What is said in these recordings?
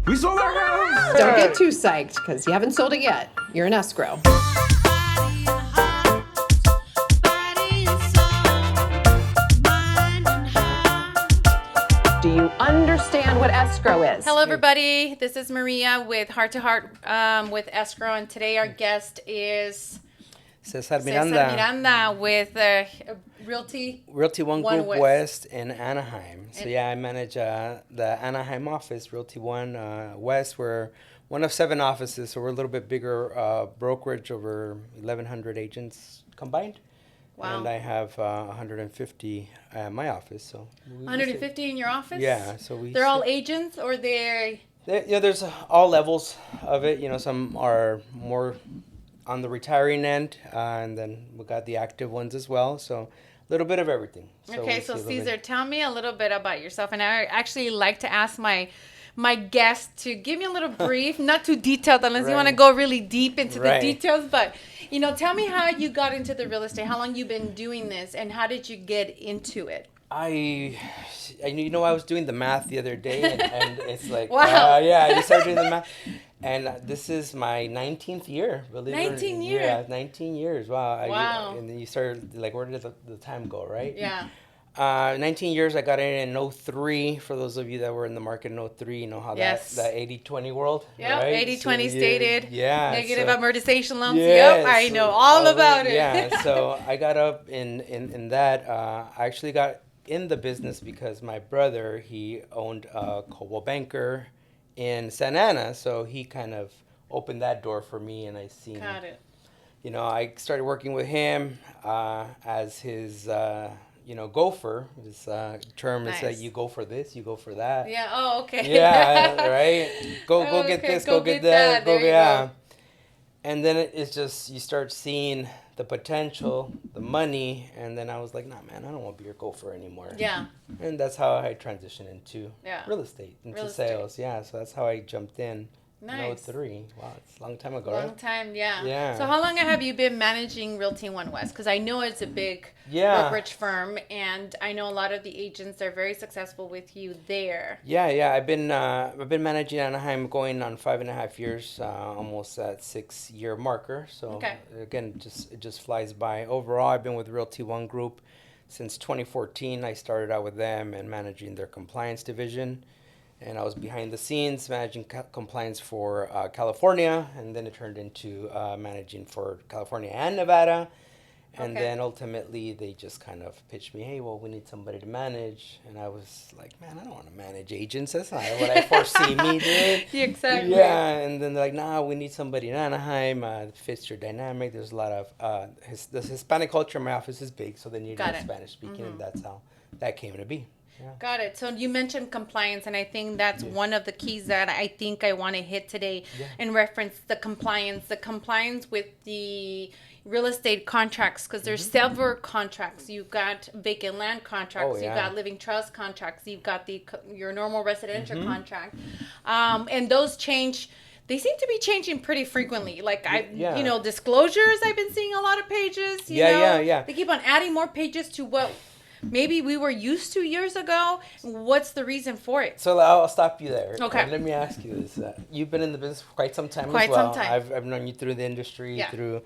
We sold our house! Don't get too psyched because you haven't sold it yet. You're in escrow. Do you understand what escrow is? Hello, everybody. This is Maria with Heart to Heart with Escrow, and today our guest is Cesar Miranda with Realty One Group West in Anaheim. So I manage the Anaheim office, Realty One West. We're one of 7 offices, so we're a little bit bigger brokerage, over 1,100 agents combined. Wow. And I have 150 at my office. So 150 in your office? Yeah. They're all agents, or there's all levels of it. Some are more on the retiring end, and then we got the active ones as well. So a little bit of everything. Okay, so Cesar, tell me a little bit about yourself. And I actually like to ask my guest to give me a little brief, not too detailed unless you want to go really deep into the details, but tell me how you got into the real estate, how long you've been doing this, and how did you get into it? I was doing the math the other day, and it's like, wow. I just started doing the math. And this is my 19th year. 19 years? Yeah, 19 years. Wow. Wow. And then you started, where did the time go, right? Yeah. 19 years, I got in 03. For those of you that were in the market in 03, you know how that 80-20 world, yeah, right? 80-20 stated. Yeah. Negative amortization loans. Yes, Yep, I know all about it. Yeah, so I got up in that. I actually got in the business because my brother, he owned a Coldwell Banker in Santa Ana, so he kind of opened that door for me, and I seen. Got it. I started working with him as his, gopher. His term is that you go for this, you go for that. Yeah. Oh, okay. Yeah. Right. Go get this. Go get that. Go. And then it's just you start seeing the potential, the money, and then I was like, nah, man, I don't want to be your gopher anymore. Yeah. And that's how I transitioned into real estate, into sales. Estate. Yeah, so that's how I jumped in. Nice. 03. Wow, it's a long time ago, right? Long time, yeah. Yeah. So how long have you been managing Realty One West? Because I know it's a big brokerage firm, and I know a lot of the agents are very successful with you there. Yeah. I've been managing Anaheim going on 5.5 years, almost that 6-year marker. So again, it just flies by. Overall, I've been with Realty One Group since 2014. I started out with them and managing their compliance division. And I was behind the scenes managing compliance for California, and then it turned into managing for California and Nevada. And then ultimately they just kind of pitched me, hey, well, we need somebody to manage. And I was like, man, I don't want to manage agents. That's not what I foresee me doing. Exactly. Yeah, and then they're like, nah, we need somebody in Anaheim. It fits your dynamic. There's a lot of the Hispanic culture in my office is big, so they need Spanish speaking, and that's how that came to be. Yeah. Got it. So you mentioned compliance, and I think that's one of the keys that I think I want to hit today in reference the compliance with the real estate contracts, because there's several contracts. You've got vacant land contracts, you've got living trust contracts, you've got your normal residential contract, and those change. They seem to be changing pretty frequently. Disclosures. I've been seeing a lot of pages. Yeah. They keep on adding more pages to what maybe we were used to years ago. What's the reason for it? So I'll stop you there. Okay. And let me ask you this. You've been in the business for quite some time as well. Quite some time. I've known you through the industry, through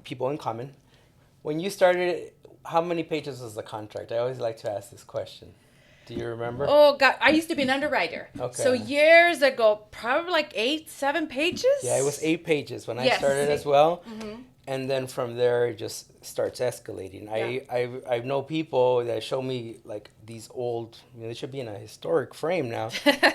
people in common. When you started, how many pages was the contract? I always like to ask this question. Do you remember? Oh, God. I used to be an underwriter. Okay. So years ago, probably like 7 pages? Yeah, it was 8 pages when I started as well. Mm-hmm. And then from there, it just starts escalating. Yeah. I know people that show me these old, they should be in a historic frame now.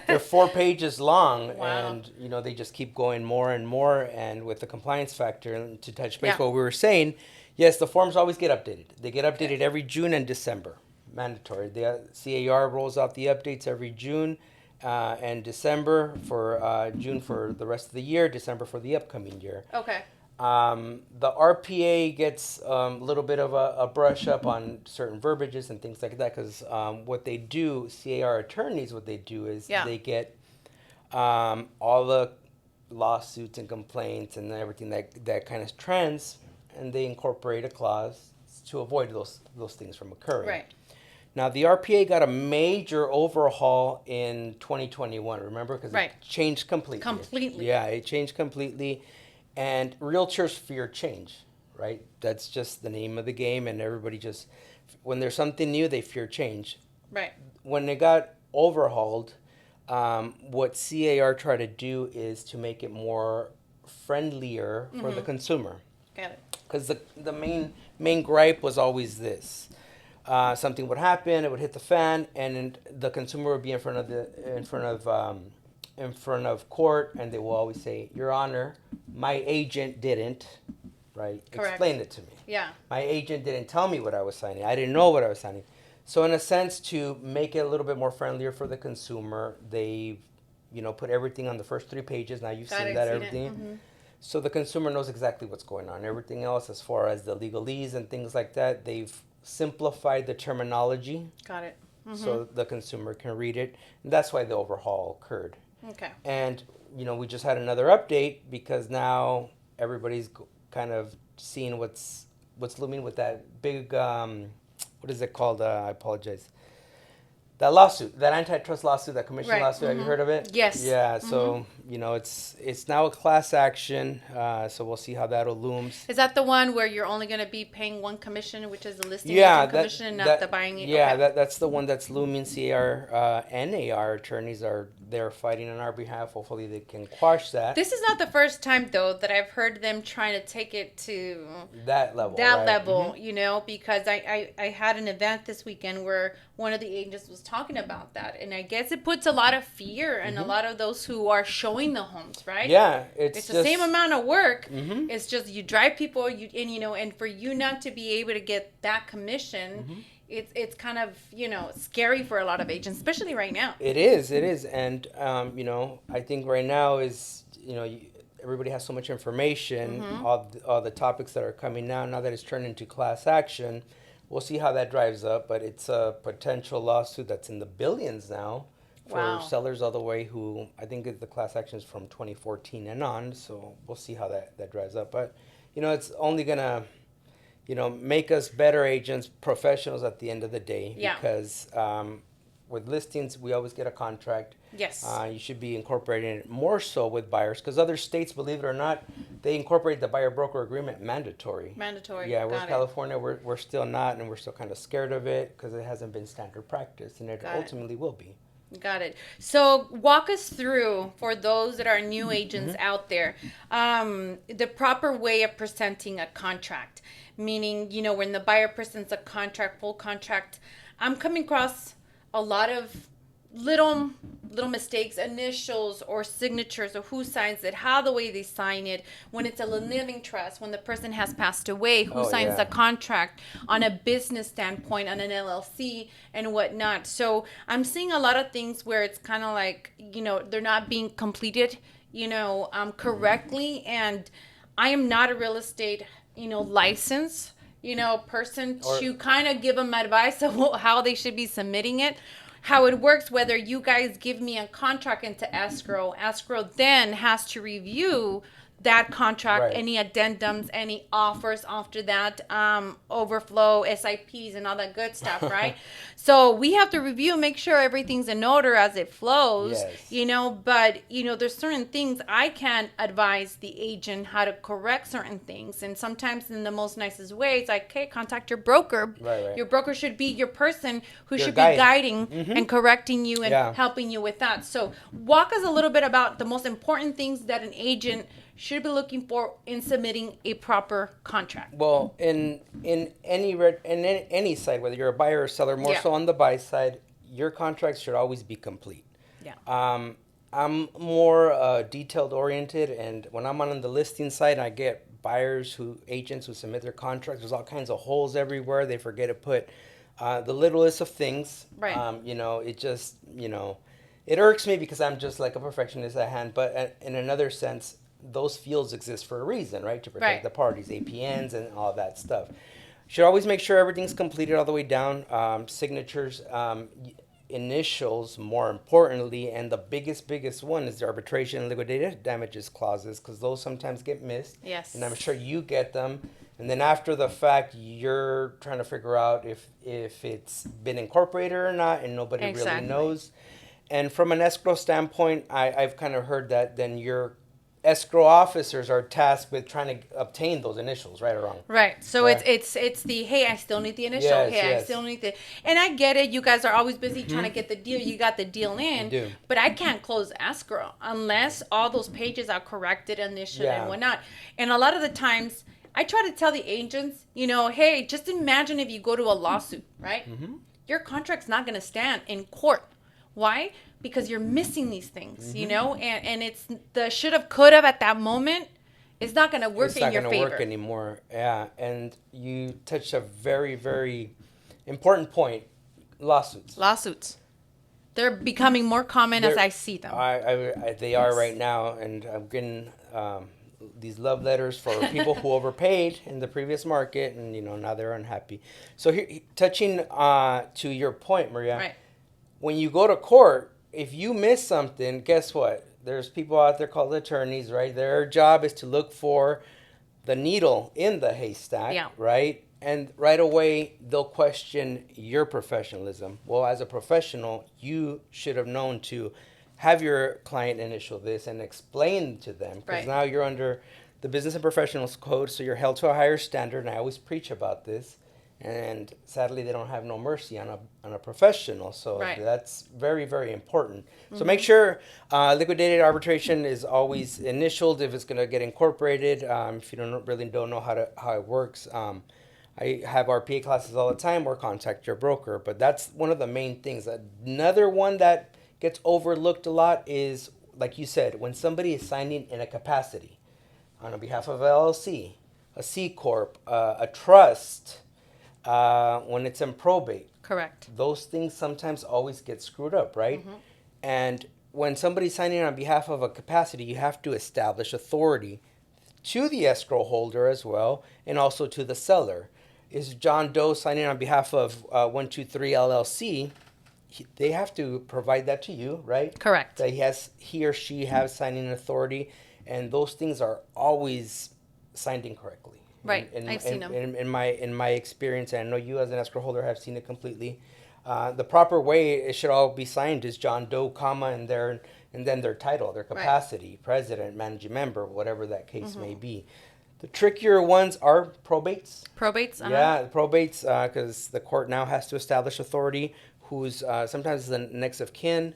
They're 4 pages long, and they just keep going more and more. And with the compliance factor, and to touch base what we were saying, yes, the forms always get updated. They get updated every June and December, mandatory. The CAR rolls out the updates every June and December for June for the rest of the year, December for the upcoming year. Okay. The RPA gets a little bit of a brush up on certain verbiages and things like that, because what they do, CAR attorneys, what they do is they get all the lawsuits and complaints and everything that kind of trends, and they incorporate a clause to avoid those things from occurring. Right. Now, the RPA got a major overhaul in 2021, remember? Because Right. it changed completely. Completely. Yeah, it changed completely. And realtors fear change, right? That's just the name of the game. And everybody just, when there's something new, they fear change. Right. When it got overhauled, what CAR tried to do is to make it more friendlier for the consumer. Got it. Because the main gripe was always this: something would happen, it would hit the fan, and the consumer would be in front of court, and they will always say, "Your Honor, my agent didn't, right? Correct. Explain it to me. Yeah. My agent didn't tell me what I was signing. I didn't know what I was signing." So in a sense, to make it a little bit more friendlier for the consumer, they, put everything on the first 3 pages. Now you've seen that, everything. So the consumer knows exactly what's going on. Everything else, as far as the legalese and things like that, they've simplified the terminology. Got it. So the consumer can read it. And that's why the overhaul occurred. Okay. And, we just had another update because now everybody's kind of seeing what's looming with that big, what is it called? I apologize. That lawsuit, that antitrust lawsuit, that commission lawsuit, have you heard of it? Yes. Yeah, so, it's now a class action, so we'll see how that looms. Is that the one where you're only going to be paying one commission, which is the listing agent commission, and not the buying it? Yeah, Okay. that's the one that's looming. CAR and AR attorneys are there fighting on our behalf. Hopefully they can quash that. This is not the first time, though, that I've heard them trying to take it to that level. that right? level, because I had an event this weekend where one of the agents was talking about that, and I guess it puts a lot of fear in a lot of those who are showing the homes, right? Yeah, it's just the same amount of work. It's just you drive people, and for you not to be able to get that commission, it's kind of scary for a lot of agents, especially right now. It is, and I think right now is everybody has so much information, all the topics that are coming now that it's turned into class action. We'll see how that drives up, but it's a potential lawsuit that's in the billions now for sellers all the way who I think the class action is from 2014 and on. So we'll see how that drives up. But, it's only going to, make us better agents, professionals at the end of the day. Yeah. Because with listings, we always get a contract. Yes. You should be incorporating it more so with buyers because other states, believe it or not, they incorporate the buyer-broker agreement mandatory. Yeah, we're California. We're still not, and we're still kind of scared of it because it hasn't been standard practice, and it ultimately will be. Got it. So walk us through, for those that are new agents out there, the proper way of presenting a contract. Meaning, when the buyer presents a contract, full contract, I'm coming across a lot of little mistakes, initials or signatures, or who signs it, how the way they sign it, when it's a living trust, when the person has passed away, who signs the contract on a business standpoint, on an LLC and whatnot. So I'm seeing a lot of things where it's kind of like, they're not being completed, correctly. And I am not a real estate, license, person to kind of give them advice of how they should be submitting it. How it works, whether you guys give me a contract into escrow then has to review that contract, any addendums, any offers after that, overflow, SIPs, and all that good stuff, right? So we have to review, make sure everything's in order as it flows, but, there's certain things I can advise the agent how to correct certain things. And sometimes in the most nicest way, it's like, okay, contact your broker. Right. Your broker should be your person who should be guiding and correcting you and helping you with that. So walk us a little bit about the most important things that an agent should be looking for in submitting a proper contract. Well, in any side, whether you're a buyer or seller, more so on the buy side, your contracts should always be complete. Yeah. I'm more detailed oriented, and when I'm on the listing side, I get agents who submit their contracts. There's all kinds of holes everywhere. They forget to put the littlest of things. Right. It just it irks me because I'm just like a perfectionist at hand. But in another sense, those fields exist for a reason, right? To protect the parties, APNs, and all that stuff. Should always make sure everything's completed all the way down. Signatures, initials, more importantly, and the biggest one is the arbitration and liquidated damages clauses, because those sometimes get missed. Yes. And I'm sure you get them. And then after the fact, you're trying to figure out if it's been incorporated or not, and nobody Exactly. really knows. And from an escrow standpoint, I've kind of heard that then your escrow officers are tasked with trying to obtain those initials, right or wrong. Right. So Right. it's the, hey, I still need the initial. Yes, Hey, I yes. still need the, and I get it. You guys are always busy trying to get the deal. You got the deal in. You do. But I can't close escrow unless all those pages are corrected, initial Yeah. and whatnot. And a lot of the times I try to tell the agents, hey, just imagine if you go to a lawsuit, right? Your contract's not going to stand in court. Why? Because you're missing these things, and it's the should have, could have at that moment. It's not going to work in your favor. It's not going to work anymore. Yeah, and you touched a very, very important point. Lawsuits. They're becoming more common as I see them. They are right now, and I'm getting these love letters for people who overpaid in the previous market, and now they're unhappy. So here, touching to your point, Maria, Right. When you go to court, if you miss something, guess what? There's people out there called attorneys, right? Their job is to look for the needle in the haystack, Yeah. right? And right away, they'll question your professionalism. Well, as a professional, you should have known to have your client initial this and explain to them. Because Right. now you're under the Business and Professionals Code, so you're held to a higher standard. And I always preach about this. And sadly, they don't have no mercy on a professional. So Right. that's very, very important. So make sure liquidated arbitration is always initialed if it's going to get incorporated. If you don't know how it works, I have RPA classes all the time, or contact your broker. But that's one of the main things. Another one that gets overlooked a lot is, like you said, when somebody is signing in a capacity on behalf of LLC, a C corp, a trust. When it's in probate. Correct. Those things sometimes always get screwed up, right? And when somebody's signing on behalf of a capacity, you have to establish authority to the escrow holder as well, and also to the seller. Is John Doe signing on behalf of 123 LLC? They have to provide that to you, right? Correct. That he or she has signing authority, and those things are always signed incorrectly. Right. I've seen them. In my experience, and I know you as an escrow holder have seen it completely. The proper way it should all be signed is John Doe, comma, and then their title, their capacity, president, managing member, whatever that case may be. The trickier ones are probates. Probates? Yeah, probates, because the court now has to establish authority, who's sometimes the next of kin.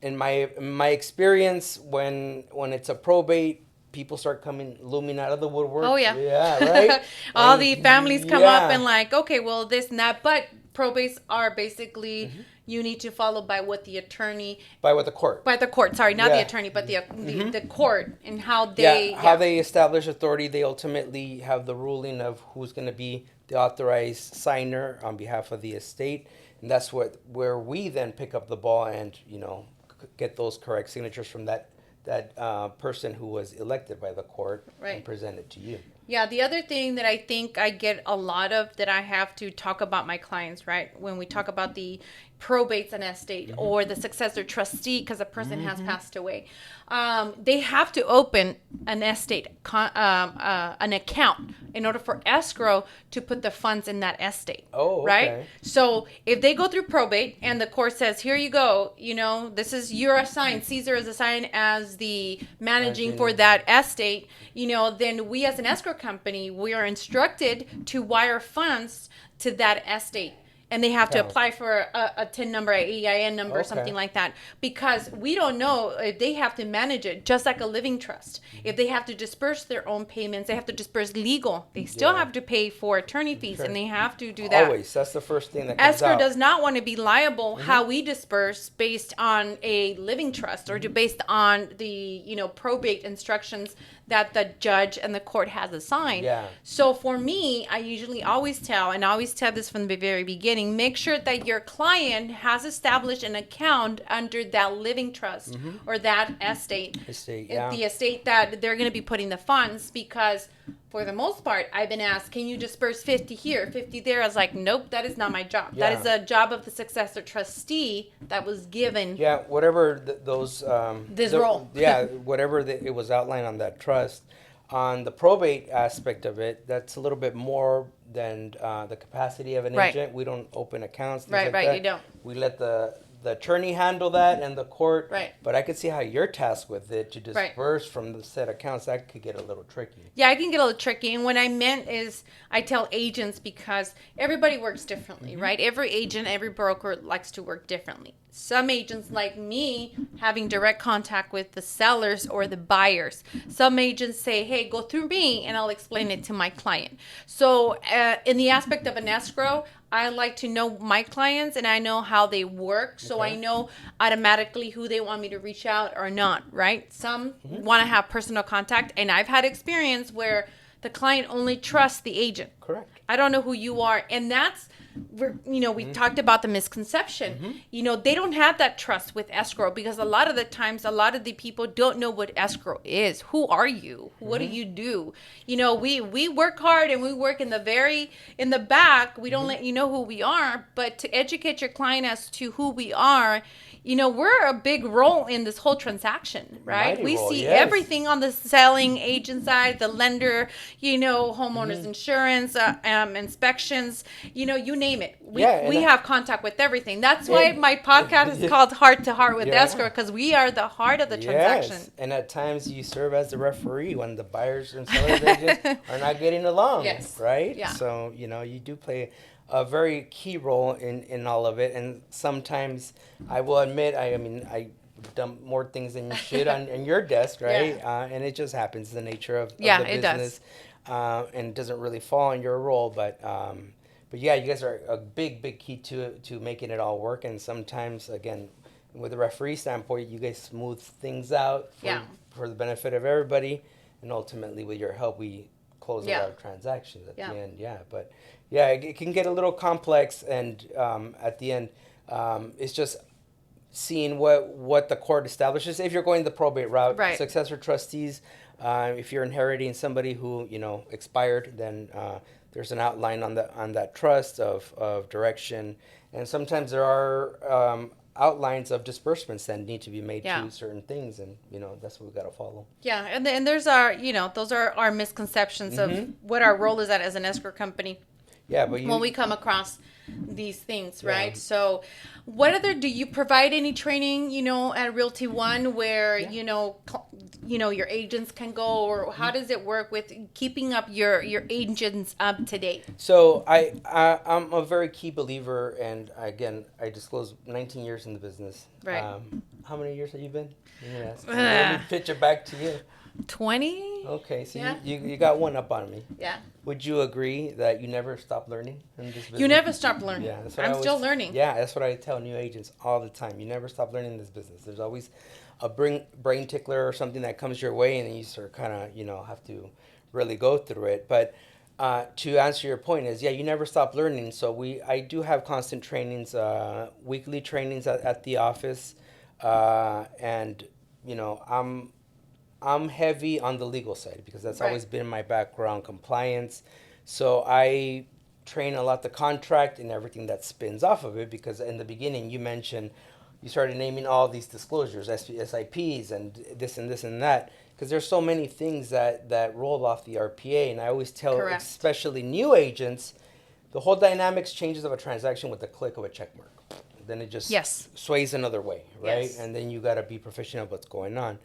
In my experience, when it's a probate, people start looming out of the woodwork. Oh, yeah. Yeah, right? All the families come up and like, okay, well, this and that. But probates are basically, you need to follow by what the attorney. By what the court. By the court, sorry, not the attorney, but the court and how they. How they establish authority. They ultimately have the ruling of who's going to be the authorized signer on behalf of the estate. And that's where we then pick up the ball and, get those correct signatures from that person who was elected by the court and present it to you. Yeah, the other thing that I think I get a lot of that I have to talk about my clients, right? When we talk about the probates and estate or the successor trustee because a person has passed away, they have to open an estate, an account in order for escrow to put the funds in that estate. Oh, okay. Right? So if they go through probate and the court says, here you go, this is, you're assigned, Cesar is assigned as the managing for that estate, then we as an escrow company, we are instructed to wire funds to that estate. And they have to apply for a TIN number, an EIN number, something like that. Because we don't know if they have to manage it, just like a living trust. If they have to disperse their own payments, they have to disperse legal. They still have to pay for attorney fees, and they have to do that. Always. That's the first thing that comes Escrow out. does not want to be liable how we disperse based on a living trust or based on the, probate instructions that the judge and the court has assigned. Yeah. So for me, I usually always tell this from the very beginning, make sure that your client has established an account under that living trust or that estate. The estate that they're going to be putting the funds, because for the most part, I've been asked, can you disperse 50 here, 50 there? I was like, nope, that is not my job. Yeah. That is a job of the successor trustee that was given. Yeah, whatever This role. Yeah, whatever it was outlined on that trust. On the probate aspect of it, that's a little bit more than the capacity of an Right. agent. We don't open accounts, things Right, like right, that. you don't. We let the attorney handle that and the court. Right. But I could see how you're tasked with it to Right. disperse from the said accounts. That could get a little tricky. Yeah, I can get a little tricky. And what I meant is I tell agents because everybody works differently, right? Every agent, every broker likes to work differently. Some agents like me having direct contact with the sellers or the buyers. Some agents say, hey, go through me and I'll explain it to my client. So in the aspect of an escrow, I like to know my clients and I know how they work. So I know automatically who they want me to reach out or not, right? Some want to have personal contact. And I've had experience where the client only trusts the agent. Correct. I don't know who you are. And that's, we talked about the misconception. They don't have that trust with escrow because a lot of the times, a lot of the people don't know what escrow is. Who are you? What do you do? We work hard and we work in the back. We don't let you know who we are, but to educate your client as to who we are, we're a big role in this whole transaction, right? Mighty We role, see yes. everything on the selling agent side, the lender, homeowners insurance, inspections, you name it. We have contact with everything. That's why my podcast is called Heart to Heart with Escrow, because we are the heart of the transaction. Yes, and at times you serve as the referee when the buyers and sellers agents are not getting along. Yes. Right? Yeah. So, you do play a very key role in all of it. And sometimes I will admit, I dump more things than you should on your desk, right? Yeah. And it just happens, the nature of the it business. And it doesn't really fall in your role, but yeah, you guys are a big key to making it all work. And sometimes, again, with the referee standpoint, you guys smooth things out for the benefit of everybody. And ultimately, with your help, we close a lot of transactions at the end. Yeah, but yeah, it can get a little complex. And at the end, it's just seeing what the court establishes. If you're going the probate route, successor trustees, if you're inheriting somebody who expired, then there's an outline on that trust of direction, and sometimes there are outlines of disbursements that need to be made to certain things, and that's what we got to follow. Yeah, and there's those are our misconceptions of what our role is as an escrow company. Yeah, but when we come across these things, right? So do you provide any training, at Realty One where, your agents can go, or how does it work with keeping up your agents up to date? So I'm a very key believer, and again, I disclose 19 years in the business. Right. How many years have you been? Let me pitch it back to you. 20. Okay, so you got one up on me. Yeah. Would you agree that you never stop learning in this business? You never stop learning. Yeah, that's what I'm still learning. Yeah, that's what I tell new agents all the time. You never stop learning in this business. There's always a brain tickler or something that comes your way, and then you sort of kind of have to really go through it. But to answer your point is, you never stop learning. So I do have constant trainings, weekly trainings at the office, and I'm heavy on the legal side because that's always been my background, compliance. So I train a lot the contract and everything that spins off of it, because in the beginning you mentioned you started naming all these disclosures, SIPs and this and that, because there's so many things that roll off the RPA. And I always tell, especially new agents, the whole dynamics changes of a transaction with the click of a check mark. Then it just sways another way, right? Yes. And then you got to be proficient of what's going on.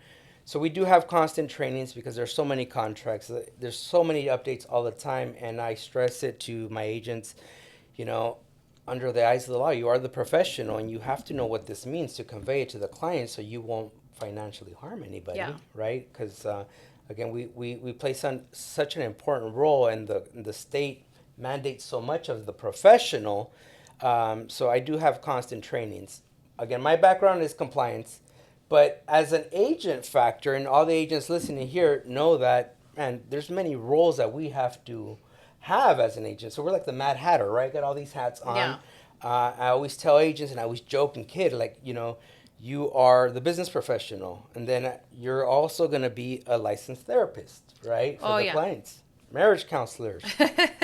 So we do have constant trainings because there's so many contracts. There's so many updates all the time. And I stress it to my agents, under the eyes of the law, you are the professional and you have to know what this means to convey it to the client so you won't financially harm anybody, right? Because, again, we play such an important role, and the state mandates so much of the professional. So I do have constant trainings. Again, my background is compliance. But as an agent factor, and all the agents listening here know that, man, there's many roles that we have to have as an agent. So we're like the Mad Hatter, right? Got all these hats on. Yeah. I always tell agents, and I always joke and kid, you are the business professional, and then you're also going to be a licensed therapist, right? For the clients. Marriage counselors.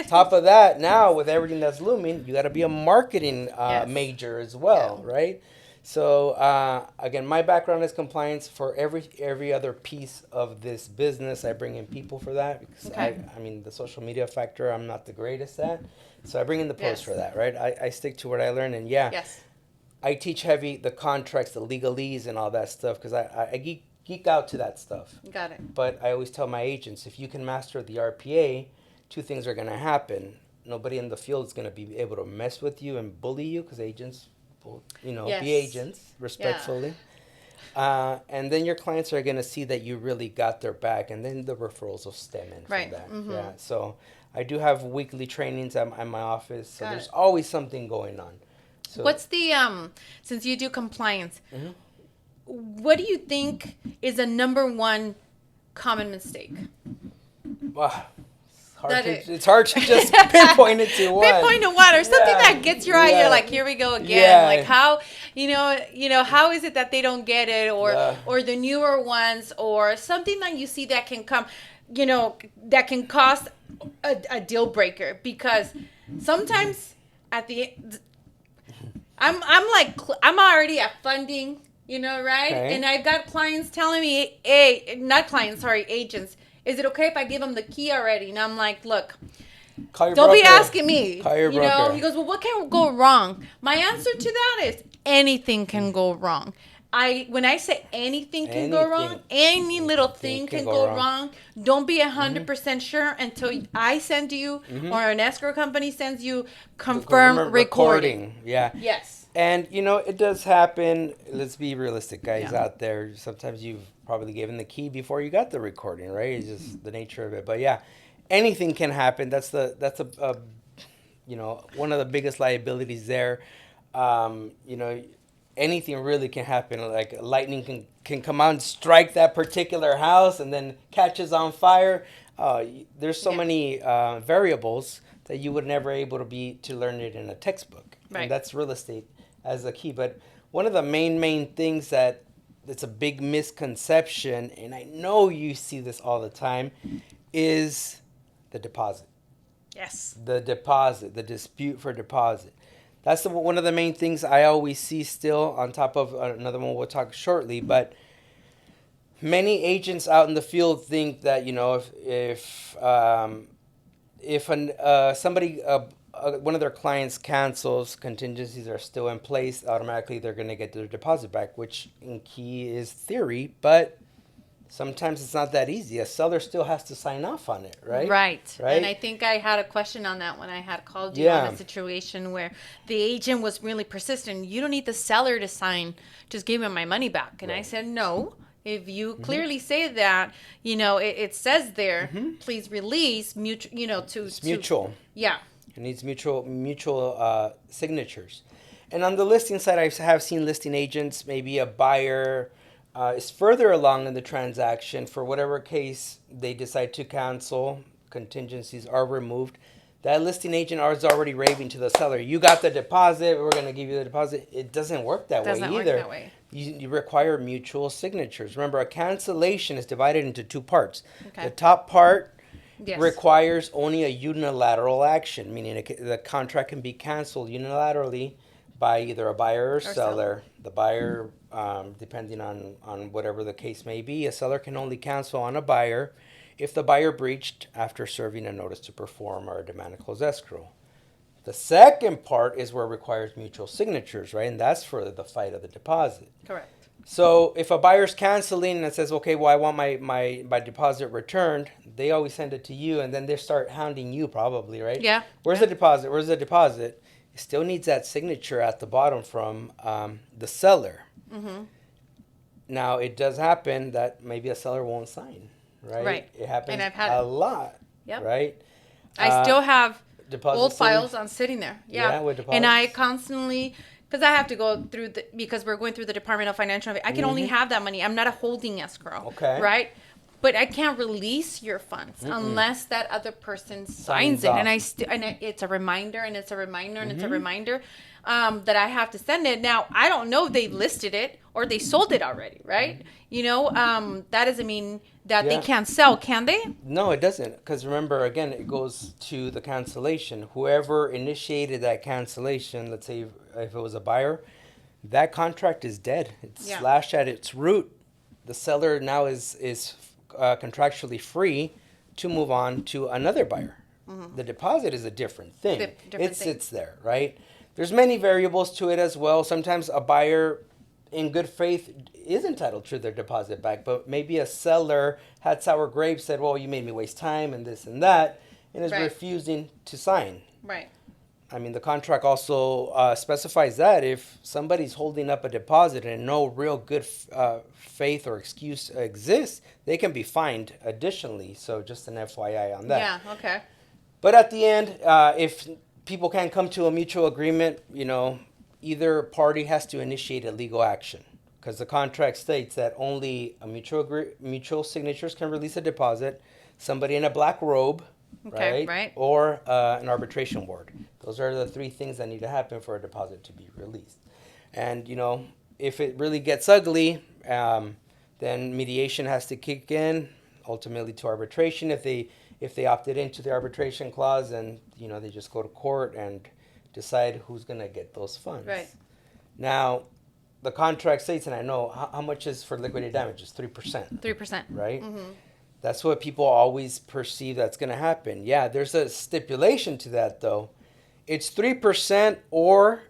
Top of that, now with everything that's looming, you got to be a marketing major as well, right? So again, my background is compliance. For every other piece of this business, I bring in people for that because I mean the social media factor I'm not the greatest at, so I bring in the post for that, right? I stick to what I learned, and Yes. I teach heavy the contracts, the legalese, and all that stuff because I geek out to that stuff. Got it. But I always tell my agents, if you can master the RPA, two things are going to happen. Nobody in the field is going to be able to mess with you and bully you because agents will, be agents respectfully. And then your clients are going to see that you really got their back, and then the referrals will stem in from that. Yeah. So I do have weekly trainings at my office. So there's always something going on. So what's the since you do compliance, what do you think is the number one common mistake? Wow. It's hard to just pinpoint it to one. Pinpoint to one or something that gets your eye. You're like, here we go again. Yeah. Like how, how is it that they don't get it, or the newer ones, or something that you see that can come, that can cause a deal breaker, because sometimes at the I'm already at funding, right? Okay. And I've got clients telling me, agents, is it okay if I give them the key already? And I'm like, look, Call your don't broker. be asking me. Call your broker. He goes, well, what can go wrong? My answer to that is anything can go wrong. When I say anything can go wrong, any little thing can go wrong. Don't be 100% sure until I send you or an escrow company sends you confirm recording. Yeah. Yes. And, it does happen. Let's be realistic, guys out there. Sometimes you've probably given the key before you got the recording, right? It's just the nature of it. But, yeah, anything can happen. That's one of the biggest liabilities there. Anything really can happen. Like lightning can come out and strike that particular house and then catches on fire. There's so many variables that you would never able to learn it in a textbook. Right. And that's real estate as a key. But one of the main things that's a big misconception, and I know you see this all the time, is the deposit. Yes. The deposit, the dispute for deposit. That's one of the main things I always see still, on top of another one we'll talk shortly. But many agents out in the field think that, if one of their clients cancels, contingencies are still in place, automatically they're going to get their deposit back, which in key is theory, but sometimes it's not that easy. A seller still has to sign off on it, right? Right. And I think I had a question on that when I had called you on a situation where the agent was really persistent. You don't need the seller to sign. Just give me my money back. And I said, no. If you clearly say that, it says there, please release mutual, It's mutual. Yeah. It needs mutual signatures. And on the listing side, I have seen listing agents, maybe a buyer is further along in the transaction. For whatever case they decide to cancel, contingencies are removed. That listing agent is already raving to the seller, you got the deposit, we're going to give you the deposit. It doesn't work that way either. Work that way. You require mutual signatures. Remember, a cancellation is divided into two parts. Okay. The top part requires only a unilateral action, meaning the contract can be canceled unilaterally by either a buyer or seller. The buyer, depending on whatever the case may be, a seller can only cancel on a buyer if the buyer breached after serving a notice to perform or a demand to close escrow. The second part is where it requires mutual signatures, right? And that's for the fight of the deposit. Correct. So if a buyer's canceling and says, okay, well, I want my deposit returned, they always send it to you, and then they start hounding you probably, right? Yeah. Where's the deposit? Where's the deposit? It still needs that signature at the bottom from the seller. Mm-hmm. Now, it does happen that maybe a seller won't sign, right? Right. It happens and I've had a lot, right? I still have old sitting? Files on sitting there. Yeah, with deposits. And I constantly, because I have to go through because we're going through the Department of Financial. I can only have that money. I'm not a holding escrow. Okay. Right. But I can't release your funds unless that other person signs it. off. And it's a reminder, and it's a reminder, and it's a reminder that I have to send it. Now, I don't know if they've listed it or they sold it already, right? That doesn't mean that they can't sell, can they? No, it doesn't. Because remember, again, it goes to the cancellation. Whoever initiated that cancellation, let's say if it was a buyer, that contract is dead. It's Yeah. slashed at its root. The seller now is contractually free to move on to another buyer. The deposit is a different thing. Different It thing. sits there, right? There's many variables to it as well. Sometimes a buyer in good faith is entitled to their deposit back, but maybe a seller had sour grapes, said, well, you made me waste time and this and that, and is Right. refusing to sign. Right. I mean, the contract also specifies that if somebody's holding up a deposit and no real good faith or excuse exists, they can be fined additionally. So just an FYI on that. Yeah. Okay. But at the end, if people can't come to a mutual agreement, either party has to initiate a legal action, because the contract states that only a mutual signatures can release a deposit, somebody in a black robe, Okay, right? right. Or an arbitration board. Those are the three things that need to happen for a deposit to be released. And, if it really gets ugly, then mediation has to kick in, ultimately to arbitration. If they opted into the arbitration clause, and they just go to court and decide who's going to get those funds. Right. Now, the contract states, and I know how much is for liquidated damages? 3%. 3%. Right? That's what people always perceive that's going to happen. Yeah, there's a stipulation to that, though. It's 3%, or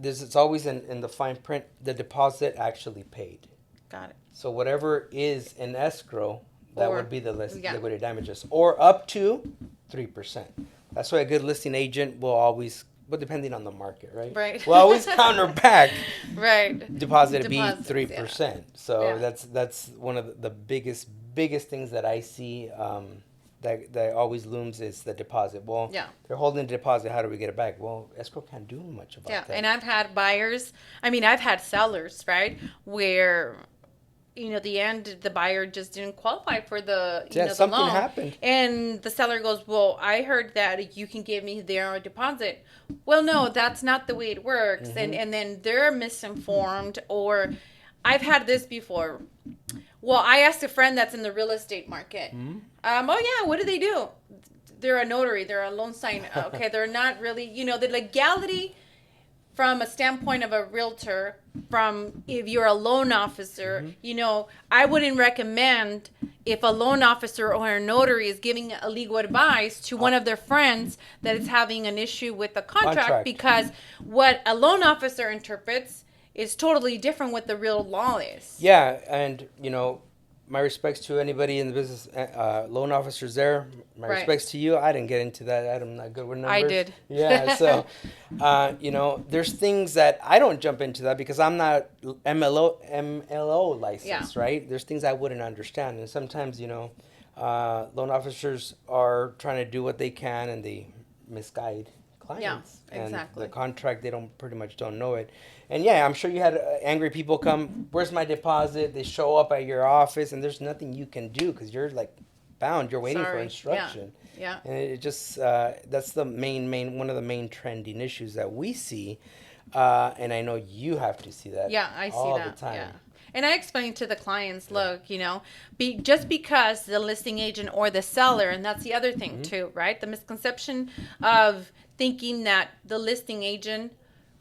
it's always in the fine print, the deposit actually paid. Got it. So whatever is in escrow, that would be the yeah. liquidated damages, or up to 3%. That's why a good listing agent will always, but depending on the market, right? Right. Will always counter back Right. deposit to be Deposits, 3%. yeah. So Yeah. that's one of the biggest things that I see that always looms is the deposit. Well, Yeah. they're holding the deposit. How do we get it back? Well, escrow can't do much about Yeah. that. And I've had I've had sellers, right, where the buyer just didn't qualify for the the something loan. happened. And the seller goes, well, I heard that you can give me their deposit. Well, no, that's not the way it works. And then they're misinformed. Or I've had this before. Well, I asked a friend that's in the real estate market. Oh yeah, what do they do? They're a notary. They're a loan sign. Okay, they're not really, the legality from a standpoint of a realtor, from if you're a loan officer, I wouldn't recommend if a loan officer or a notary is giving a legal advice to one of their friends that is having an issue with the contract. Because what a loan officer interprets is totally different what the real law is. Yeah, and my respects to anybody in the business, loan officers there. My Right. respects to you. I didn't get into that. I'm not good with numbers. I did. Yeah, so, there's things that I don't jump into that because I'm not MLO licensed, right? There's things I wouldn't understand. And sometimes, loan officers are trying to do what they can and they misguide clients. Yeah, exactly. And the contract, they pretty much don't know it. And yeah, I'm sure you had angry people come, where's my deposit? They show up at your office and there's nothing you can do because you're like bound. You're waiting for instruction. Yeah. And it just, that's the one of the main trending issues that we see. And I know you have to see that. Yeah, I see all that. the time. Yeah. And I explain to the clients, look, just because the listing agent or the seller, and that's the other thing too, right? The misconception of thinking that the listing agent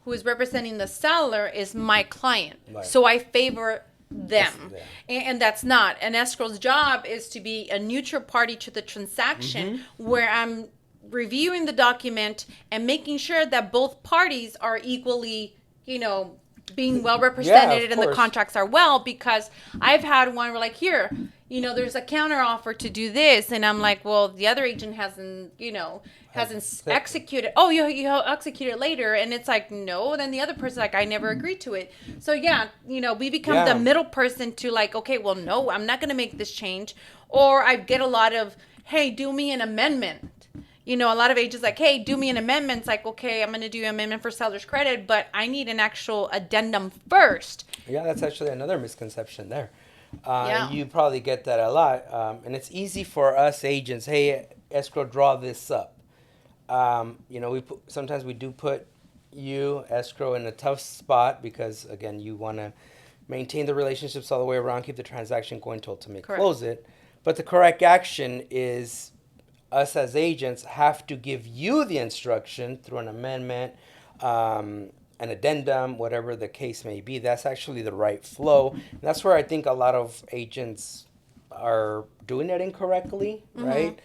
who is representing the seller is my client. Right. So I favor them. Yeah. And that's not. An escrow's job is to be a neutral party to the transaction where I'm reviewing the document and making sure that both parties are equally, being well represented and the contracts are well, because I've had one where here, there's a counter offer to do this. And I'm like, well, the other agent hasn't executed. Oh, you execute it later. And it's like, no. Then the other person's like, I never agreed to it. So yeah, we become the middle person to okay, well, no, I'm not going to make this change. Or I get a lot of, hey, do me an amendment. A lot of agents hey, do me an amendment. It's like, okay, I'm going to do an amendment for seller's credit, but I need an actual addendum first. Yeah, that's actually another misconception there. Yeah. You probably get that a lot. And it's easy for us agents, hey, escrow, draw this up. Sometimes we do put you, escrow, in a tough spot because, again, you want to maintain the relationships all the way around, keep the transaction going to ultimately close it. But the correct action is us as agents have to give you the instruction through an amendment an addendum, whatever the case may be. That's actually the right flow. And that's where I think a lot of agents are doing it incorrectly, right?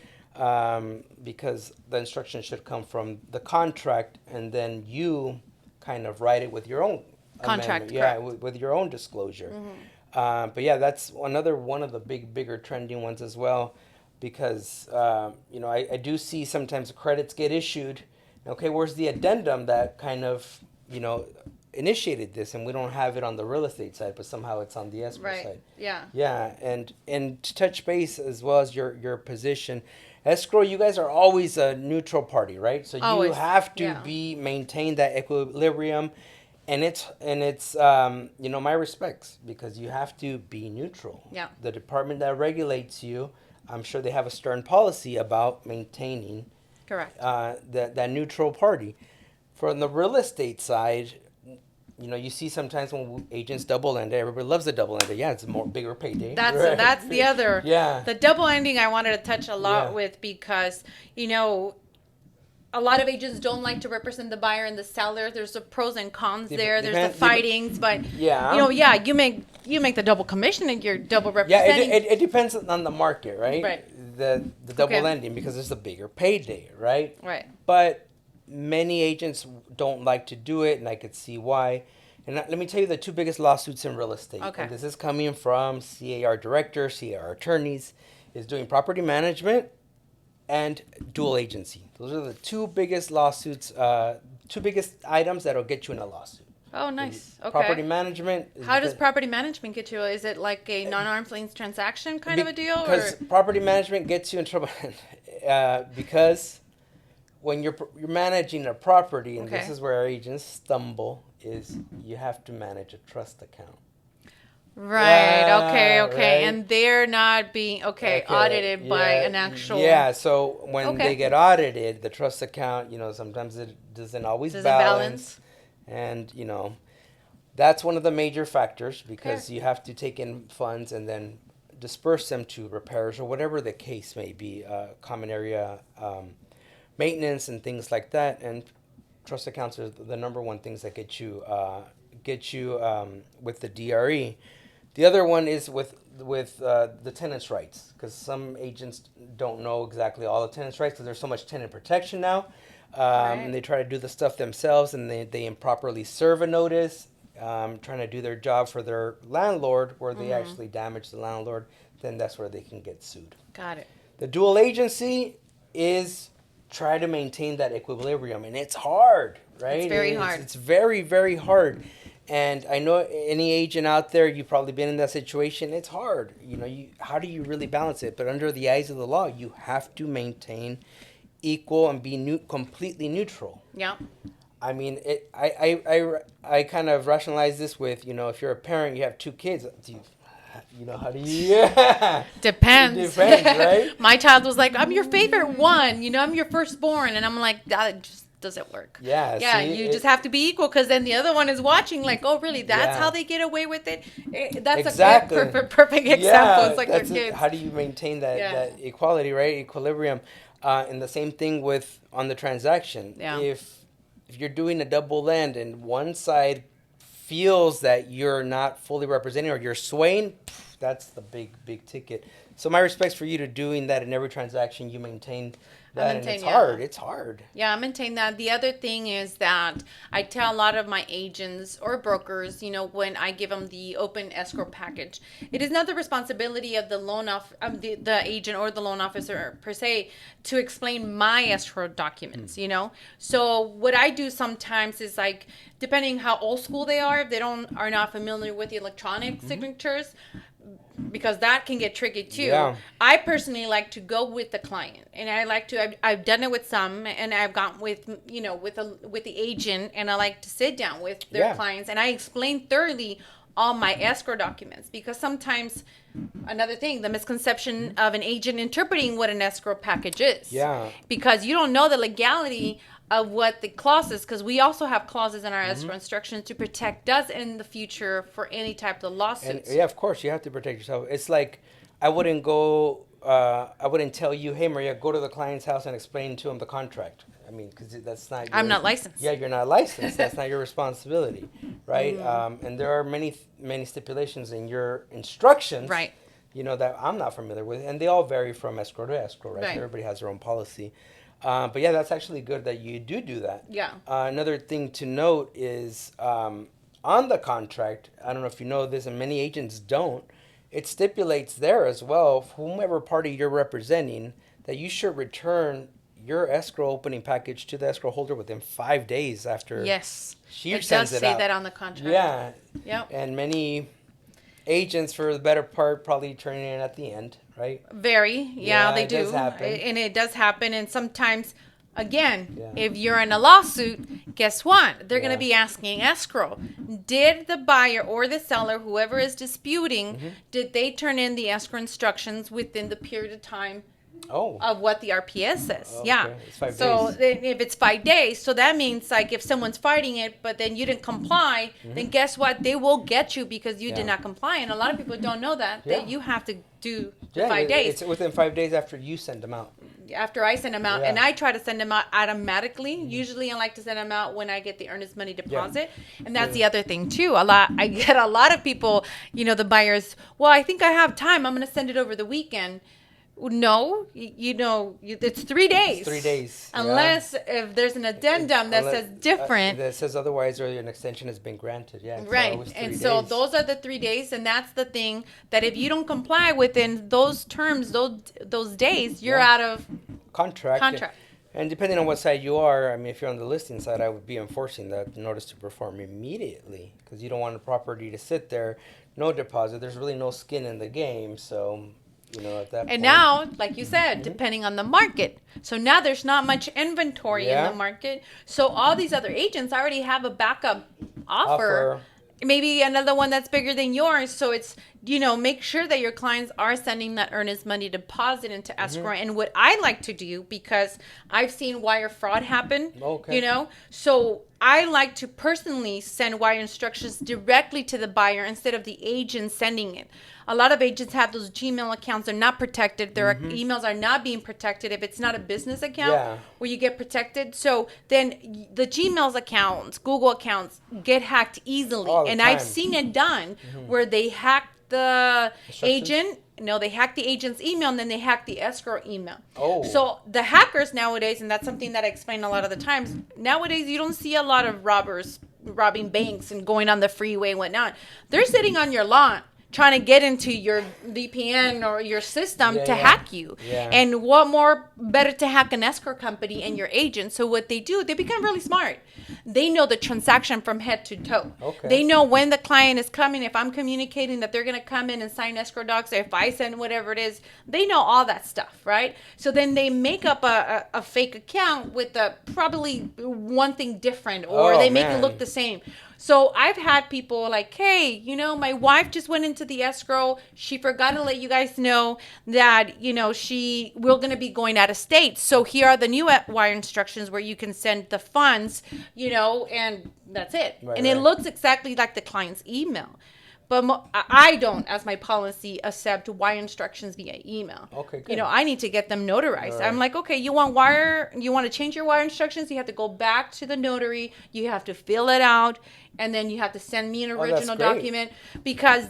Because the instructions should come from the contract, and then you kind of write it with your own Contract, amendment. Yeah, correct. with your own disclosure. But yeah, that's another one of the bigger trending ones as well, because I do see sometimes credits get issued. Okay, where's the addendum that kind of initiated this, and we don't have it on the real estate side, but somehow it's on the escrow Right. side. Yeah. Yeah, and to touch base as well as your position, escrow, you guys are always a neutral party, right? So you Always, have to yeah. maintain that equilibrium, and it's my respects, because you have to be neutral. Yeah. The department that regulates you, I'm sure they have a stern policy about maintaining Correct. that neutral party. From the real estate side, you see sometimes when agents double end, everybody loves the double ender. Yeah, it's a bigger payday. That's right? that's the other. Yeah. The double ending I wanted to touch a lot Yeah. with, because a lot of agents don't like to represent the buyer and the seller. There's the pros and cons there. There's the fightings, but Yeah. you make the double commission and you're double Yeah, representing. it depends on the market, right? Right. The double Okay. ending, because it's a bigger payday, right? Right. But many agents don't like to do it, and I could see why. And let me tell you the two biggest lawsuits in real estate. Okay. And this is coming from CAR directors, CAR attorneys, is doing property management and dual agency. Those are the two biggest lawsuits, two biggest items that'll get you in a lawsuit. Oh, nice. Okay. Property management. How does property management get you? Is it like a non-arm's length transaction kind of a deal? Because Or? property management gets you in trouble. Because when you're managing a property, and this Okay. is where our agents stumble, is you have to manage a trust account. Right. Yeah, Okay. Okay. right. And they're not being audited by yeah, an actual. Yeah, so when Okay. they get audited, the trust account, sometimes it doesn't always Doesn't balance. And, that's one of the major factors, because Okay. you have to take in funds and then disperse them to repairs or whatever the case may be, common area maintenance and things like that. And trust accounts are the number one things that get you with the DRE. The other one is with the tenant's rights, because some agents don't know exactly all the tenant's rights, because there's so much tenant protection now. Right. And they try to do the stuff themselves, and they improperly serve a notice, trying to do their job for their landlord, where they actually damage the landlord. Then that's where they can get sued. Got it. The dual agency is try to maintain that equilibrium, and it's hard, right? It's very hard. It's very, very hard. And I know any agent out there, you've probably been in that situation. It's hard. How do you really balance it? But under the eyes of the law, you have to maintain equal and be completely neutral. Yeah. I mean, I kind of rationalize this with, if you're a parent, you have two kids. How do you? Yeah. Depends. It depends, right? My child was like, "I'm your favorite one. I'm your firstborn," and I'm like, "That just doesn't work." Yeah. Yeah, see, you just have to be equal, because then the other one is watching, like, "Oh, really? That's Yeah. how they get away with it?" That's Exactly. a perfect example. Yeah, It's like their that's it. kids. How do you maintain that, Yeah. that equality, right? Equilibrium. And the same thing on the transaction. Yeah. If you're doing a double end and one side feels that you're not fully representing or you're swaying, that's the big ticket. So my respects for you to doing that in every transaction. You maintain that, and it's yeah. hard. It's hard. Yeah, I maintain that. The other thing is that I tell a lot of my agents or brokers, when I give them the open escrow package, it is not the responsibility of the agent or the loan officer per se to explain my escrow documents, So what I do sometimes is, like, depending how old school they are, if they are not familiar with the electronic signatures, because that can get tricky too. Yeah. I personally like to go with the client, and I like to. I've done it with some, and I've gone with with the agent, and I like to sit down with their clients, and I explain thoroughly all my escrow documents, because sometimes another thing, the misconception of an agent interpreting what an escrow package is. Yeah. Because you don't know the legality of what the clauses, because we also have clauses in our escrow instructions to protect us in the future for any type of lawsuits. And yeah, of course, you have to protect yourself. It's like I wouldn't tell you, hey, Maria, go to the client's house and explain to him the contract. I mean, because that's not. I'm not licensed. Yeah, you're not licensed. That's not your responsibility, right? And there are many stipulations in your instructions, Right. That I'm not familiar with, and they all vary from escrow to escrow, right? Right. Everybody has their own policy. But yeah, that's actually good that you do that. Yeah. Another thing to note is on the contract, I don't know if you know this, and many agents don't, it stipulates there as well, whomever party you're representing, that you should return your escrow opening package to the escrow holder within 5 days after Yes. she It sends does it say out. that on the contract. Yeah. Yep. And many agents, for the better part, probably turn it in at the end, right? Very. Yeah, they it do. does happen. And it does happen. And sometimes, again, Yeah. if you're in a lawsuit, guess what? They're going Yeah. to be asking escrow. Did the buyer or the seller, whoever is disputing, Mm-hmm. did they turn in the escrow instructions within the period of time Oh. of what the RPS says? Oh, Yeah. okay. It's 5 So days. then if it's 5 days, so that means like if someone's fighting it, but then you didn't comply, then guess what? They will get you because you Mm-hmm. Yeah. did not comply. And a lot of people don't know that Yeah. you have to do the Yeah, 5 days. It's within 5 days after you send them out. After I send them out, Yeah. and I try to send them out automatically. Usually, I like to send them out when I get the earnest money deposit, and that's the other thing too. I get a lot of people, the buyers. Well, I think I have time. I'm going to send it over the weekend. No, it's 3 days. It's 3 days. yeah. Unless if there's an addendum that Unless- says different. that says otherwise, or an extension has been granted. Yeah. it's Right. always 3 And so days. those are the 3 days. And that's the thing that if you don't comply within those terms, those days, you're Yeah. out of contract. contract. And depending on what side you are, I mean, if you're on the listing side, I would be enforcing that notice to perform immediately because you don't want the property to sit there, no deposit. There's really no skin in the game. So, at that point. And now, like you said, depending on the market. So now there's not much inventory in Yeah. the market. So all these other agents already have a backup offer. Maybe another one that's bigger than yours. So it's, make sure that your clients are sending that earnest money deposit into escrow. And what I like to do, because I've seen wire fraud happen, Okay. So I like to personally send wire instructions directly to the buyer instead of the agent sending it. A lot of agents have those Gmail accounts. They're not protected. Their emails are not being protected if it's not a business account where you get protected. So then the Gmail's accounts, Google accounts get hacked easily. All the And I've time. seen it done where they hack the Instructions? agent. No, they hack the agent's email and then they hack the escrow email. Oh. So the hackers nowadays, and that's something that I explain a lot of the times, nowadays you don't see a lot of robbers robbing banks and going on the freeway and whatnot. They're sitting on your lawn trying to get into your VPN or your system to hack you. Yeah. And what more better to hack an escrow company and your agent? So what they do, they become really smart. They know the transaction from head to toe. Okay. They know when the client is coming. If I'm communicating that they're going to come in and sign escrow docs, or if I send whatever it is, they know all that stuff, right? So then they make up a fake account with probably one thing different, or they make it look the same. So I've had people like, hey, my wife just went into the escrow. She forgot to let you guys know that, we're going to be going out of state. So here are the new wire instructions where you can send the funds, and that's it. Right, and it right. looks exactly like the client's email. But I don't, as my policy, accept wire instructions via email. Okay, good. I need to get them notarized. All right. I'm like, okay, you want to change your wire instructions? You have to go back to the notary. You have to fill it out. And then you have to send me an that's original great. document because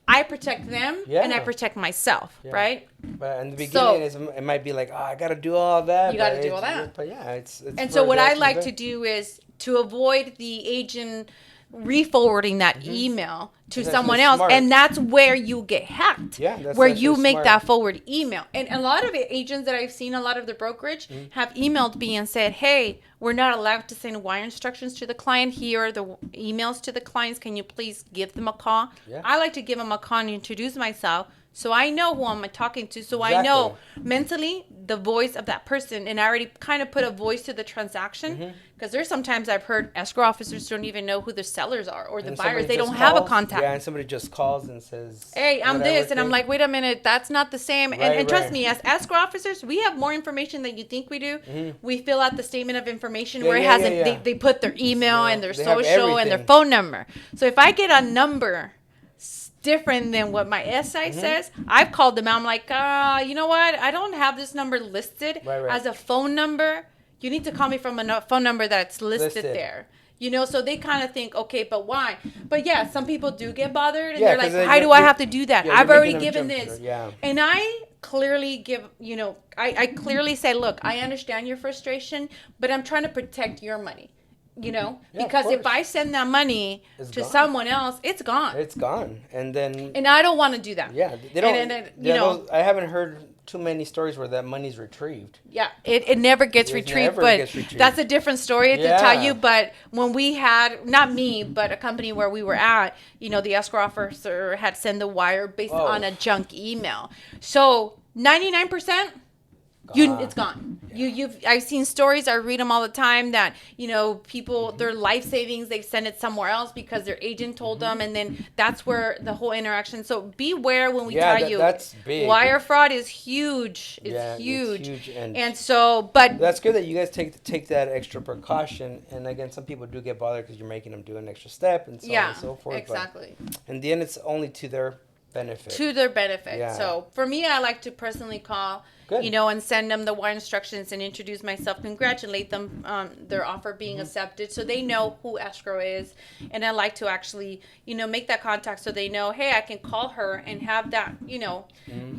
I protect them and I protect myself, right? But in the beginning, it might be like, I got to do all that. You gotta do all that. But yeah, it's And so what I like to do is to avoid the agent re-forwarding that email to That's someone just else, smart. and that's where you get hacked. Yeah, that's where actually you make smart. that forward email. And a lot of agents that I've seen, a lot of the brokerage, have emailed me and said, hey, we're not allowed to send wire instructions to the client. Here are the emails to the clients. Can you please give them a call? Yeah. I like to give them a call and introduce myself. So I know who I'm talking to. So I know mentally the voice of that person. And I already kind of put a voice to the transaction. Because there's sometimes I've heard escrow officers don't even know who the sellers are or the And buyers. somebody They just don't have a calls. contact. Yeah, and somebody just calls and says, Hey, I'm whatever this. And I'm thing. like, wait a minute, that's not the same. Right, And trust right. me, as escrow officers, we have more information than you think we do. We fill out the statement of information Yeah, where it yeah, has yeah, yeah. They put their email and their they have social and their everything. phone number. So if I get a number different than what my SI says, I've called them out. I'm like, you know what? I don't have this number listed Right. as a phone number. you need to call me from a phone number that's listed there. You know, so they kind of think, okay, but why? But yeah, some people do get bothered, and they're like, why do I have to do that? Yeah, I've already given this. Yeah. And I clearly give, you know, I clearly say, look, I understand your frustration, but I'm trying to protect your money. You know, because if I send that money to someone else, it's gone. It's gone. And I don't want to do that. Yeah. They don't, you know, I haven't heard too many stories where that money's retrieved. Yeah, it never gets retrieved, but that's a different story to tell you. But when we had, not me, but a company where we were at, you know, the escrow officer had sent the wire based on a junk email. So 99%, it's gone. Yeah. I've seen stories, I read them all the time, that, you know, people, their life savings, they send it somewhere else because their agent told them, and then that's where the whole interaction. So beware when we tell you, that's big. Wire fraud is huge. It's huge. It's huge. And so, but that's good that you guys take that extra precaution. And again, some people do get bothered because you're making them do an extra step and so on and so forth. Exactly. But in the end, it's only to their benefit. To their benefit. Yeah. So for me, I like to personally call. Good. You know, and send them the wire instructions and introduce myself, congratulate them on their offer being accepted, so they know who Escrow is. And I like to actually, you know, make that contact so they know, hey, I can call her and have that, you know,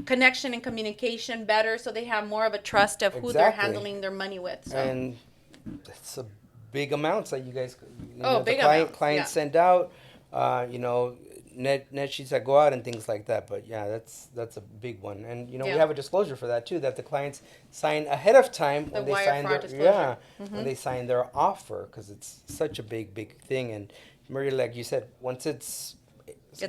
connection and communication better, so they have more of a trust of who they're handling their money with. So. And it's a big amounts that you guys, big clients send out, you know, net sheets that go out and things like that. But yeah, that's a big one. And you know, we have a disclosure for that too, that the clients sign ahead of time when they sign when they sign their offer, because it's such a big thing. And Maria, like you said, once it's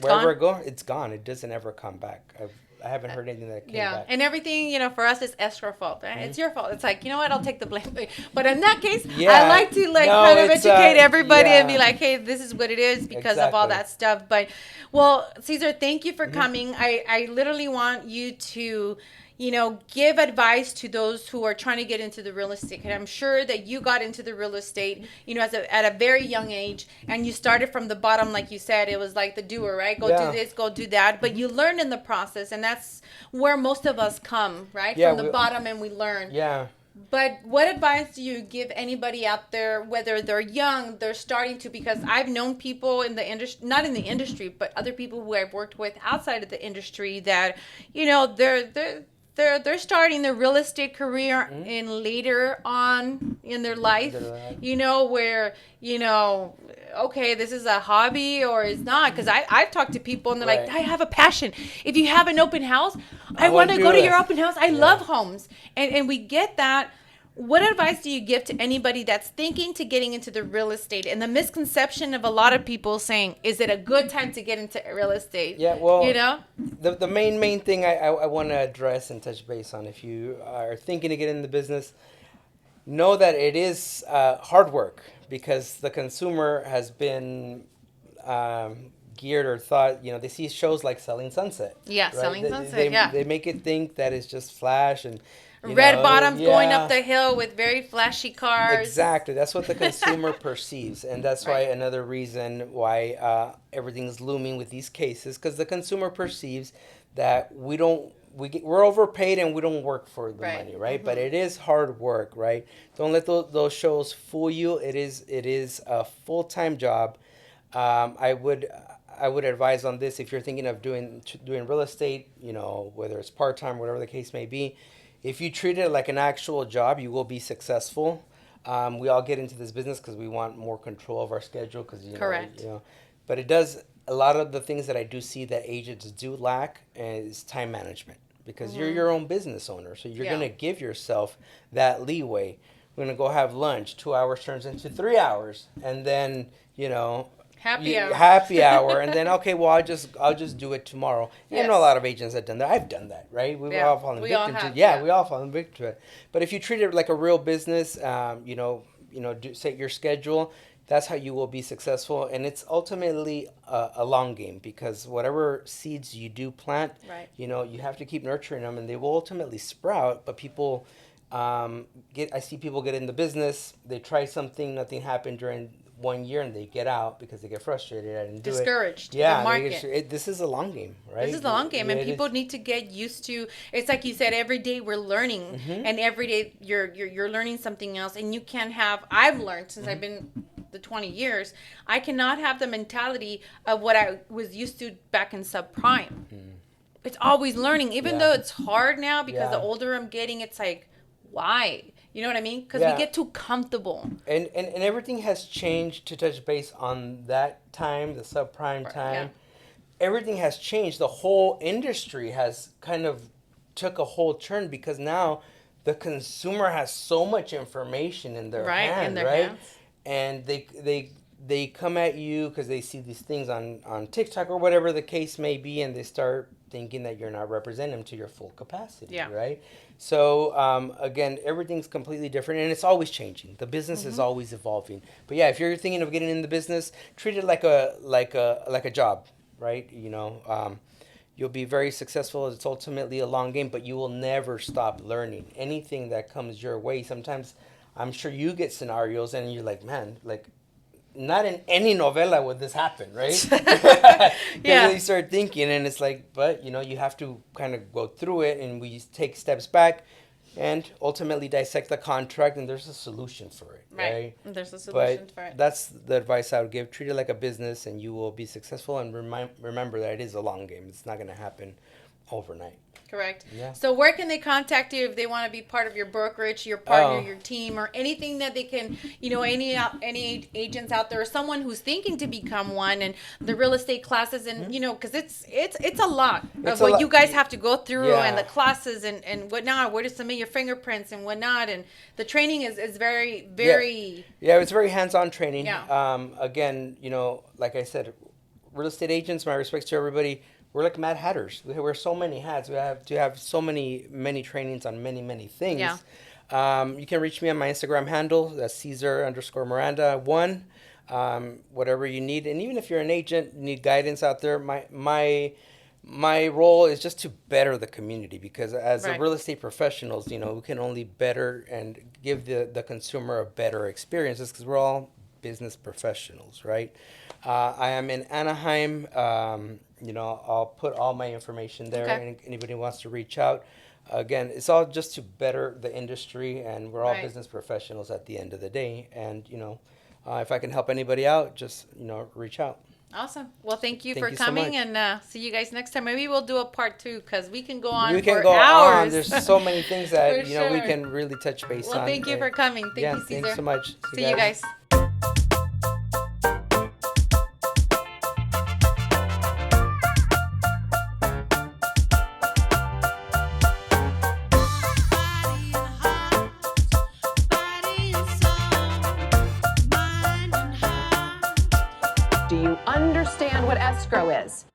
wherever it goes, it's gone. It doesn't ever come back. I haven't heard anything that came back. And everything, you know, for us, it's escrow fault. It's your fault. It's like, you know what, I'll take the blame. But in that case, I like to kind of educate everybody and be like, hey, this is what it is because of all that stuff. But, well, Cesar, thank you for coming. I literally want you to, you know, give advice to those who are trying to get into the real estate. And I'm sure that you got into the real estate, you know, at a very young age, and you started from the bottom, like you said. It was like the doer, right? Go do this, go do that. But you learned in the process, and that's where most of us come, right? From the bottom, and we learn. Yeah. But what advice do you give anybody out there, whether they're young, they're starting to, because I've known people in the industry, not in the industry, but other people who I've worked with outside of the industry that, you know, they're starting their real estate career in later on in their life, you know, where, you know, okay, this is a hobby or it's not. Because I've talked to people and they're like, I have a passion. If you have an open house, I want to go to your open house. I love homes. And we get that. What advice do you give to anybody that's thinking to getting into the real estate? And the misconception of a lot of people saying, is it a good time to get into real estate? Yeah, well, you know, the main thing I want to address and touch base on, if you are thinking to get in the business, know that it is hard work, because the consumer has been geared or thought, you know, they see shows like Selling Sunset. Yeah, right? Selling Sunset, They make it think that it's just flash and red bottoms going up the hill with very flashy cars. Exactly. That's what the consumer perceives. And that's why another reason why everything's looming with these cases, because the consumer perceives that we're overpaid and we don't work for the money, right? But it is hard work, right? Don't let those shows fool you. It is a full-time job. I would advise on this, if you're thinking of doing real estate, you know, whether it's part-time, whatever the case may be. If you treat it like an actual job, you will be successful. We all get into this business because we want more control of our schedule. Correct. But it does, a lot of the things that I do see that agents do lack is time management, because you're your own business owner. So you're going to give yourself that leeway. We're going to go have lunch. 2 hours turns into 3 hours. And then, you know, happy hour, and then okay, well, I'll just do it tomorrow. Yes. I know a lot of agents have done that. I've done that, right? We've all fallen victim to it. Yeah, we all fallen victim to it. But if you treat it like a real business, set your schedule. That's how you will be successful, and it's ultimately a long game, because whatever seeds you do plant, you know, you have to keep nurturing them, and they will ultimately sprout. But people I see people get in the business, they try something, nothing happened during 1 year and they get out because they get frustrated. I didn't do Discouraged. it. Yeah, The market. this is a long game, right? This is a long game, and it people is. need to get used to. It's like you said, every day we're learning, and every day you're learning something else, and you can't have. I've learned since I've been the 20 years, I cannot have the mentality of what I was used to back in subprime. It's always learning, even though it's hard now because the older I'm getting, it's like, why? You know what I mean? Because we get too comfortable. And everything has changed, to touch base on that time, the subprime time. Yeah. Everything has changed. The whole industry has kind of took a whole turn because now the consumer has so much information in their hand, right? hands. And they come at you because they see these things on TikTok or whatever the case may be, and they start thinking that you're not representing them to your full capacity, right? So again, everything's completely different, and it's always changing. The business is always evolving. But yeah, if you're thinking of getting in the business, treat it like a job, right? You know, you'll be very successful. It's ultimately a long game, but you will never stop learning. Anything that comes your way, sometimes I'm sure you get scenarios, and you're like, man, like, not in any novela would this happen, right? Yeah. You start thinking, and it's like, but you know, you have to kind of go through it, and we take steps back, and ultimately dissect the contract, and there's a solution for it, right? There's a solution But for it. that's the advice I would give. Treat it like a business, and you will be successful. And remember that it is a long game. It's not going to happen overnight. Correct. Yeah. So where can they contact you if they want to be part of your brokerage, your partner, your team, or anything that they can, you know, any agents out there, or someone who's thinking to become one, and the real estate classes, and you know, because it's a lot of what you guys have to go through, and the classes and whatnot, where to submit your fingerprints and whatnot, and the training is very yeah, it's very hands-on training. Yeah. Again, you know, like I said, real estate agents, my respects to everybody. We're like Mad Hatters. We wear so many hats. We have to have so many trainings on many things. Yeah. You can reach me on my Instagram handle. That's Cesar_Miranda1. Whatever you need, and even if you're an agent, need guidance out there. My role is just to better the community, because as a real estate professionals, you know, we can only better and give the consumer a better experience, because we're all business professionals, right? I am in Anaheim. You know, I'll put all my information there, and anybody wants to reach out. Again, it's all just to better the industry, and we're all business professionals at the end of the day. And, you know, if I can help anybody out, just, you know, reach out. Awesome. Well, thank you for so coming, much. and see you guys next time. Maybe we'll do a part 2, because we can go on We can for go hours. on. There's so many things that, For you know, we sure. can really touch base on. Well, thank you for coming. Thank you, Cesar. Thanks so much. See you guys. Do you understand what escrow is?